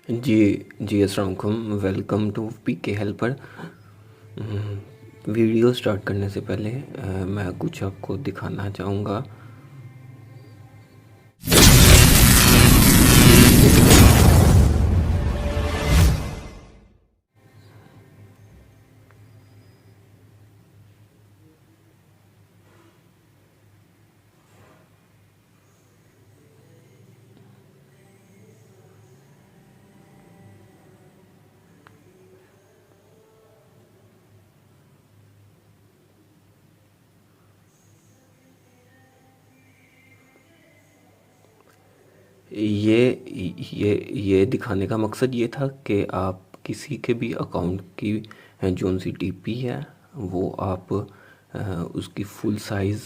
जी अस्सलाम वालेकुम। Welcome to PK helper. Video start करने से पहले मैं कुछ आपको दिखाना चाहूँगा। ये दिखाने का मकसद ये था कि आप किसी के भी अकाउंट की जो सी टीपी है वो आप उसकी फुल साइज़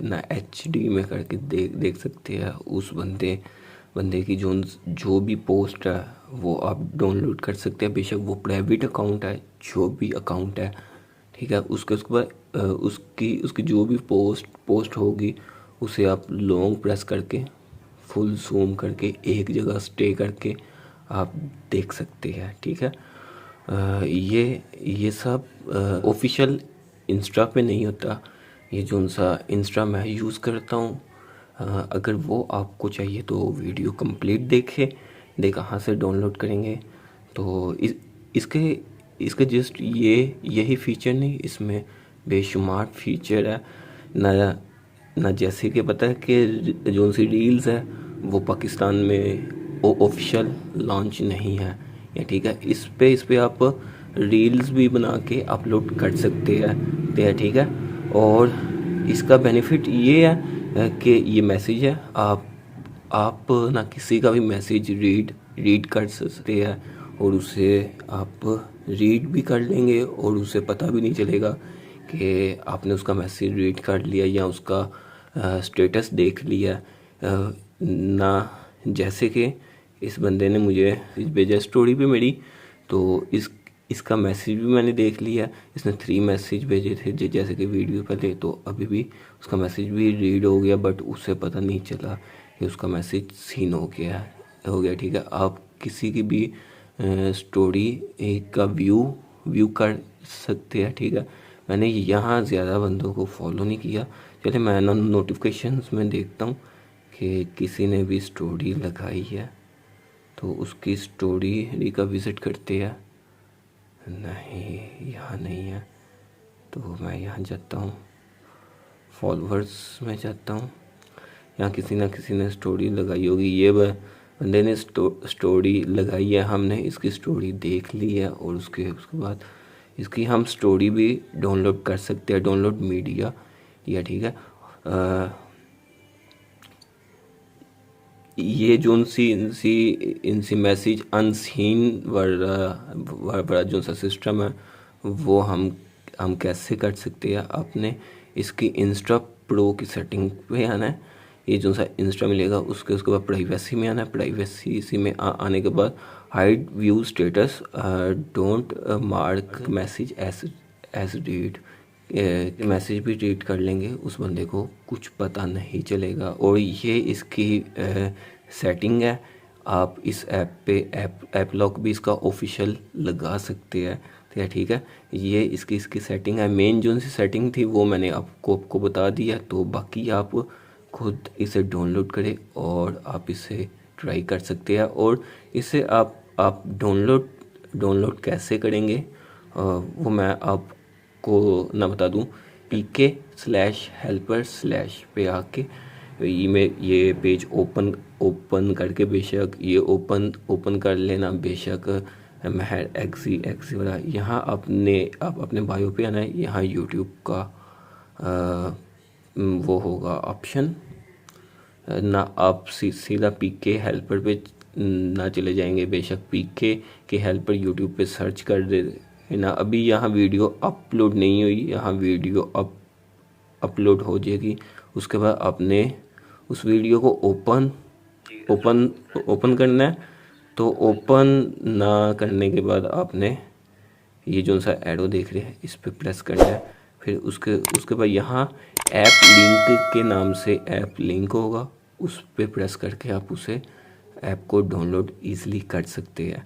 ना एचडी में करके देख सकते हैं। उस बंदे की जो भी पोस्ट है वो आप डाउनलोड कर सकते हैं। बेशक वो प्राइवेट अकाउंट है, जो भी अकाउंट है, ठीक है। उसके बाद उसकी जो भी पोस्ट होगी उसे आप लॉन्ग प्रेस करके फुल जूम करके एक जगह स्टे करके आप देख सकते हैं, ठीक है। ये सब ऑफिशियल इंस्टा पे नहीं होता। ये जो सा इंस्टा मैं यूज़ करता हूँ, अगर वो आपको चाहिए तो वीडियो कंप्लीट दे कहाँ से डाउनलोड करेंगे। तो इसके इसके जस्ट यही फीचर नहीं, इसमें बेशुमार फीचर है ना। जैसे कि पता है कि जो सी रील्स है वो पाकिस्तान में ऑफिशियल लॉन्च नहीं है, या ठीक है। इस पे आप रील्स भी बना के अपलोड कर सकते हैं, ठीक है। और इसका बेनिफिट ये है कि ये मैसेज है, आप ना किसी का भी मैसेज रीड कर सकते हैं और उसे आप रीड भी कर लेंगे और उसे पता भी नहीं चलेगा कि आपने उसका मैसेज रीड कर लिया या उसका स्टेटस देख लिया ना। जैसे कि इस बंदे ने मुझे भेजा स्टोरी पे मेरी, तो इसका मैसेज भी मैंने देख लिया। इसने 3 मैसेज भेजे थे जैसे कि वीडियो पहले, तो अभी भी उसका मैसेज भी रीड हो गया, बट उसे पता नहीं चला कि उसका मैसेज सीन हो गया, ठीक है। आप किसी की भी स्टोरी का व्यू कर सकते हैं, ठीक है। मैंने यहाँ ज़्यादा बंदों को फॉलो नहीं किया। चलिए मैं ना नोटिफिकेशंस में देखता हूँ कि किसी ने भी स्टोरी लगाई है, तो उसकी स्टोरी का विज़िट करते हैं। नहीं, यहाँ नहीं है, तो मैं यहाँ जाता हूँ, फॉलोअर्स में जाता हूँ। यहाँ किसी ना किसी ने स्टोरी लगाई होगी। ये बंदे ने स्टोरी लगाई है, हमने इसकी स्टोरी देख ली है और उसके बाद इसकी हम स्टोरी भी डाउनलोड कर सकते हैं, डाउनलोड मीडिया, या ठीक है। ये जो इनसी मैसेज अनसीन वाला जो सा सिस्टम है वो हम कैसे कर सकते हैं। आपने इसकी इंस्टा प्रो की सेटिंग पे आना है। ये जो सा इंस्टा मिलेगा उसके बाद प्राइवेसी में आना है। प्राइवेसी में आने के बाद hide view status, don't mark message as read. Message भी रीड कर लेंगे, उस बंदे को कुछ पता नहीं चलेगा। और ये इसकी सेटिंग है। आप इस ऐप पे ऐप लॉक भी इसका ऑफिशियल लगा सकते हैं, ठीक है। ये इसकी सेटिंग है। मेन जो सी सेटिंग थी वो मैंने आपको बता दिया, तो बाकी आप खुद इसे डाउनलोड करें और आप इसे ट्राई कर सकते हैं। और इसे आप डाउनलोड कैसे करेंगे वो मैं आपको ना बता दूं। pk/helper/ पे आके ये पेज ओपन करके बेशक ये ओपन कर लेना। बेशक महर एक्सी वाला यहाँ आप अपने बायो पे आना है। यहाँ यूट्यूब का वो होगा ऑप्शन ना। आप सीधा पीके हेल्पर पे ना चले जाएंगे, बेशक पीके के हेल्पर यूट्यूब पे सर्च कर दे ना। अभी यहाँ वीडियो अपलोड नहीं हुई, यहाँ वीडियो अपलोड हो जाएगी। उसके बाद आपने उस वीडियो को ओपन करना है। तो ओपन ना करने के बाद आपने ये जो सा एरो देख रहे हैं इस पर प्रेस करना है। फिर उसके बाद यहाँ ऐप लिंक के नाम से ऐप लिंक होगा, उस पर प्रेस करके आप उसे ऐप को डाउनलोड ईज़िली कर सकते हैं।